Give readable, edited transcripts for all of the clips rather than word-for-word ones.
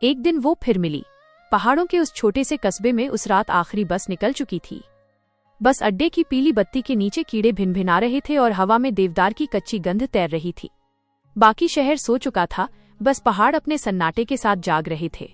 एक दिन वो फिर मिली। पहाड़ों के उस छोटे से कस्बे में उस रात आखिरी बस निकल चुकी थी। बस अड्डे की पीली बत्ती के नीचे कीड़े भिनभिना रहे थे और हवा में देवदार की कच्ची गंध तैर रही थी। बाकी शहर सो चुका था, बस पहाड़ अपने सन्नाटे के साथ जाग रहे थे।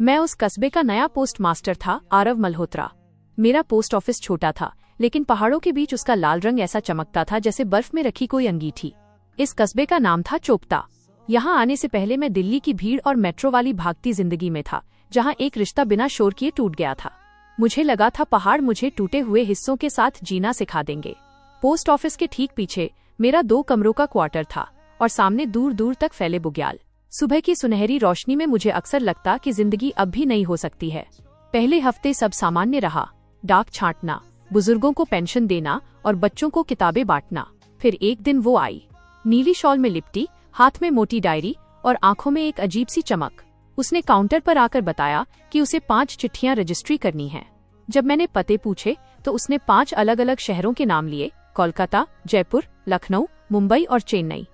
मैं उस कस्बे का नया पोस्ट मास्टर था, आरव मल्होत्रा। मेरा पोस्ट ऑफिस छोटा था, लेकिन पहाड़ों के बीच उसका लाल रंग ऐसा चमकता था जैसे बर्फ में रखी कोई अंगीठी। इस कस्बे का नाम था चोपता। यहाँ आने से पहले मैं दिल्ली की भीड़ और मेट्रो वाली भागती जिंदगी में था, जहाँ एक रिश्ता बिना शोर किए टूट गया था। मुझे लगा था पहाड़ मुझे टूटे हुए हिस्सों के साथ जीना सिखा देंगे। पोस्ट ऑफिस के ठीक पीछे मेरा 2 कमरों का क्वार्टर था और सामने दूर दूर तक फैले बुग्याल। सुबह की सुनहरी रोशनी में मुझे अक्सर लगता कि जिंदगी अब भी नहीं हो सकती है। पहले हफ्ते सब सामान्य रहा, डाक छांटना, बुजुर्गों को पेंशन देना और बच्चों को किताबें बांटना। फिर एक दिन वो आई, नीली शॉल में लिपटी, हाथ में मोटी डायरी और आंखों में एक अजीब सी चमक। उसने काउंटर पर आकर बताया कि उसे 5 चिट्ठियां रजिस्ट्री करनी हैं। जब मैंने पते पूछे तो उसने 5 अलग अलग शहरों के नाम लिए, कोलकाता, जयपुर, लखनऊ, मुंबई और चेन्नई।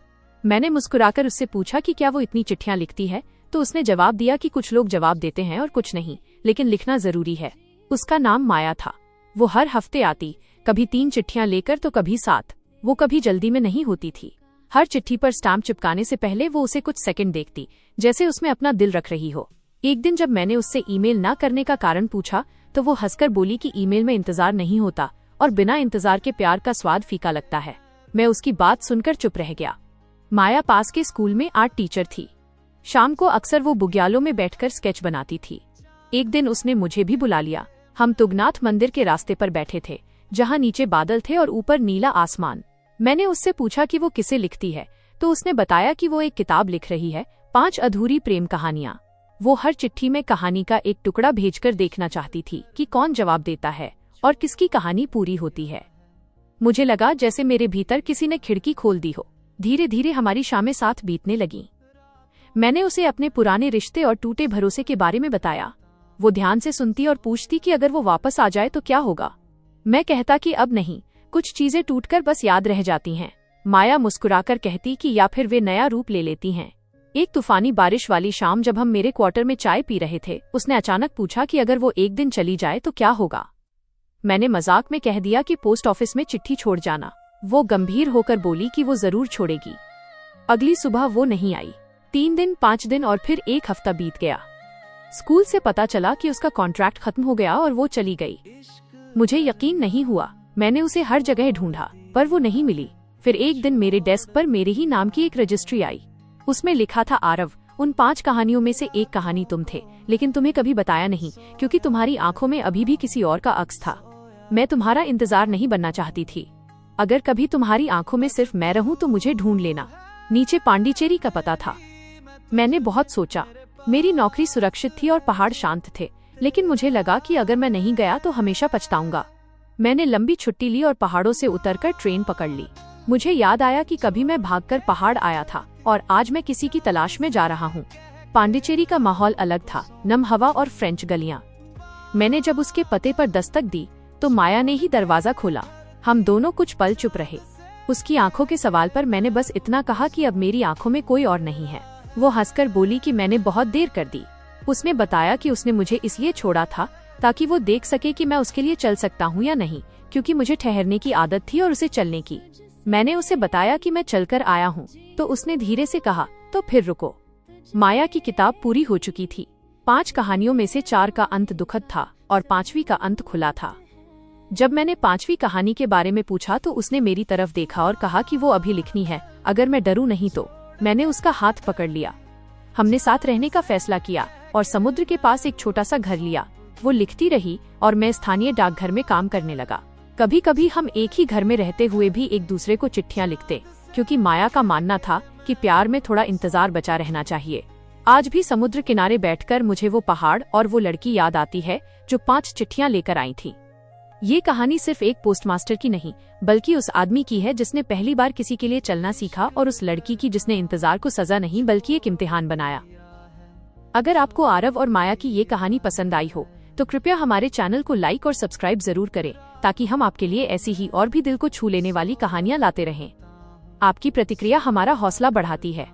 मैंने मुस्कुराकर उससे पूछा कि क्या वो इतनी चिट्ठियां लिखती है, तो उसने जवाब दिया कि कुछ लोग जवाब देते हैं और कुछ नहीं, लेकिन लिखना जरूरी है। उसका नाम माया था। वो हर हफ्ते आती, कभी 3 चिट्ठियां लेकर तो कभी 7। वो कभी जल्दी में नहीं होती थी। हर चिट्ठी पर स्टाम्प चिपकाने से पहले वो उसे कुछ सेकंड देखती, जैसे उसमें अपना दिल रख रही हो। एक दिन जब मैंने उससे ईमेल न करने का कारण पूछा तो वो हंसकर बोली कि ईमेल में इंतजार नहीं होता और बिना इंतजार के प्यार का स्वाद फीका लगता है। मैं उसकी बात सुनकर चुप रह गया। माया पास के स्कूल में आर्ट टीचर थी। शाम को अक्सर वो बुग्यालों में बैठकर स्केच बनाती थी। एक दिन उसने मुझे भी बुला लिया। हम तुगनाथ मंदिर के रास्ते पर बैठे थे, जहाँ नीचे बादल थे और ऊपर नीला आसमान। मैंने उससे पूछा कि वो किसे लिखती है, तो उसने बताया कि वो एक किताब लिख रही है, 5 अधूरी प्रेम कहानियां। वो हर चिट्ठी में कहानी का एक टुकड़ा भेजकर देखना चाहती थी कि कौन जवाब देता है और किसकी कहानी पूरी होती है। मुझे लगा जैसे मेरे भीतर किसी ने खिड़की खोल दी हो। धीरे धीरे हमारी शामें साथ बीतने लगीं। मैंने उसे अपने पुराने रिश्ते और टूटे भरोसे के बारे में बताया। वो ध्यान से सुनती और पूछती कि अगर वो वापस आ जाए तो क्या होगा। मैं कहता कि अब नहीं, कुछ चीजें टूटकर बस याद रह जाती हैं। माया मुस्कुराकर कहती कि या फिर वे नया रूप ले लेती हैं। एक तूफानी बारिश वाली शाम जब हम मेरे क्वार्टर में चाय पी रहे थे, उसने अचानक पूछा कि अगर वो एक दिन चली जाए तो क्या होगा। मैंने मजाक में कह दिया कि पोस्ट ऑफिस में चिट्ठी छोड़ जाना। वो गंभीर होकर बोली कि वो जरूर छोड़ेगी। अगली सुबह वो नहीं आई। 3 दिन, 5 दिन और फिर 1 हफ्ता बीत गया। स्कूल से पता चला कि उसका कॉन्ट्रैक्ट खत्म हो गया और वो चली गई। मुझे यकीन नहीं हुआ। मैंने उसे हर जगह ढूंढा, पर वो नहीं मिली। फिर एक दिन मेरे डेस्क पर मेरे ही नाम की एक रजिस्ट्री आई। उसमें लिखा था, आरव, उन 5 कहानियों में से एक कहानी तुम थे, लेकिन तुम्हें कभी बताया नहीं क्योंकि तुम्हारी आंखों में अभी भी किसी और का अक्स था। मैं तुम्हारा इंतजार नहीं बनना चाहती थी। अगर कभी तुम्हारी आंखों में सिर्फ मैं रहूं तो मुझे ढूंढ लेना। नीचे पांडिचेरी का पता था। मैंने बहुत सोचा। मेरी नौकरी सुरक्षित थी और पहाड़ शांत थे, लेकिन मुझे लगा कि अगर मैं नहीं गया तो हमेशा पछताऊंगा। मैंने लंबी छुट्टी ली और पहाड़ों से उतरकर ट्रेन पकड़ ली। मुझे याद आया कि कभी मैं भागकर पहाड़ आया था और आज मैं किसी की तलाश में जा रहा हूँ। पांडिचेरी का माहौल अलग था, नम हवा और फ्रेंच गलियां। मैंने जब उसके पते पर दस्तक दी तो माया ने ही दरवाजा खोला। हम दोनों कुछ पल चुप रहे। उसकी आंखों के सवाल पर मैंने बस इतना कहा कि अब मेरी आंखों में कोई और नहीं है। वो हंसकर बोली कि मैंने बहुत देर कर दी। उसने बताया कि उसने मुझे इसलिए छोड़ा था ताकि वो देख सके कि मैं उसके लिए चल सकता हूँ या नहीं, क्योंकि मुझे ठहरने की आदत थी और उसे चलने की। मैंने उसे बताया कि मैं चलकर आया हूँ, तो उसने धीरे से कहा, तो फिर रुको। माया की किताब पूरी हो चुकी थी। 5 कहानियों में से 4 का अंत दुखद था और 5वीं का अंत खुला था। जब मैंने 5वीं कहानी के बारे में पूछा तो उसने मेरी तरफ देखा और कहा कि वो अभी लिखनी है, अगर मैं डरूं नहीं तो। मैंने उसका हाथ पकड़ लिया। हमने साथ रहने का फैसला किया और समुद्र के पास एक छोटा सा घर लिया। वो लिखती रही और मैं स्थानीय डाकघर में काम करने लगा। कभी कभी हम एक ही घर में रहते हुए भी एक दूसरे को चिट्ठियां लिखते, क्योंकि माया का मानना था कि प्यार में थोड़ा इंतजार बचा रहना चाहिए। आज भी समुद्र किनारे बैठकर मुझे वो पहाड़ और वो लड़की याद आती है जो 5 चिट्ठियां लेकर आई थी। ये कहानी सिर्फ एक पोस्टमास्टर की नहीं, बल्कि उस आदमी की है जिसने पहली बार किसी के लिए चलना सीखा, और उस लड़की की जिसने इंतजार को सजा नहीं बल्कि एक इम्तिहान बनाया। अगर आपको आरव और माया की ये कहानी पसंद आई हो तो कृपया हमारे चैनल को लाइक और सब्सक्राइब जरूर करें, ताकि हम आपके लिए ऐसी ही और भी दिल को छू लेने वाली कहानियां लाते रहें। आपकी प्रतिक्रिया हमारा हौसला बढ़ाती है।